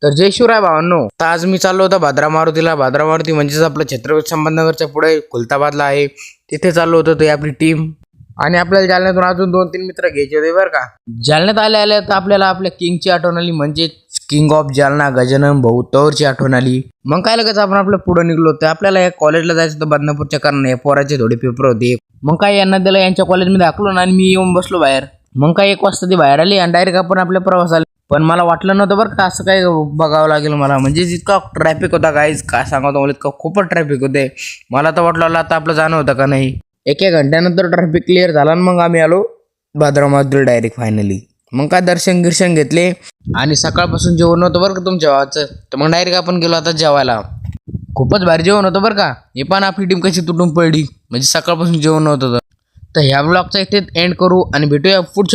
तर जय शिवराय भावांनो, तर आज मी चाललो होतो भाद्रा मारुतीला. भाद्रा मारुती म्हणजेच आपलं छत्रपती संभाजीनगरच्या पुढे खुलताबादला आहे. तिथे चाललो होतो ते आपली टीम. आणि आपल्याला जालन्यातून अजून 2-3 मित्र घ्यायचे होते बरं का. जालन्यात आले तर आपल्याला आपल्या किंगची आठवण आली, म्हणजे किंग ऑफ जालना गजानन भाऊ तवरची आठवण आली. मग काय लगेच आपण आपलं पुढे निघलो होतो. आपल्याला या कॉलेजला जायचं होतं बदनापूरच्या, कारण या पोराचे थोडे पेपर होते. मग काय यांना दिलं यांच्या कॉलेजमध्ये हाकलून आणि मी येऊन बसलो बाहेर. मग काय 1 वाजता ती बाहेर आली आणि डायरेक्ट आपण आपल्या प्रवासाला. पण मला वाटलं नव्हतं बरं का असं काय बघावं लागेल मला, म्हणजे इतका ट्रॅफिक होता गाईज, काय सांगतो मला, इतका खूपच ट्रॅफिक होते. मला तर वाटलं आता आपलं जाणं होतं का नाही. 1 घंट्यानंतर ट्रॅफिक क्लिअर झाला आणि मग आम्ही आलो भाद्रा मारुतीला डायरेक्ट फायनली. मग काय दर्शन घेतले आणि सकाळपासून जेवण नव्हतं बरं का तुमच्या भावाचं, तर मग डायरेक्ट आपण गेलो आता जेवायला. खूपच भारी जेवण होतं बरं का. हे पण आपली टीम कशी तुटून पडली, म्हणजे सकाळपासून जेवण नव्हतं. तर ह्या ब्लॉगचा इथे एंड करू आणि भेटूया पुढच्या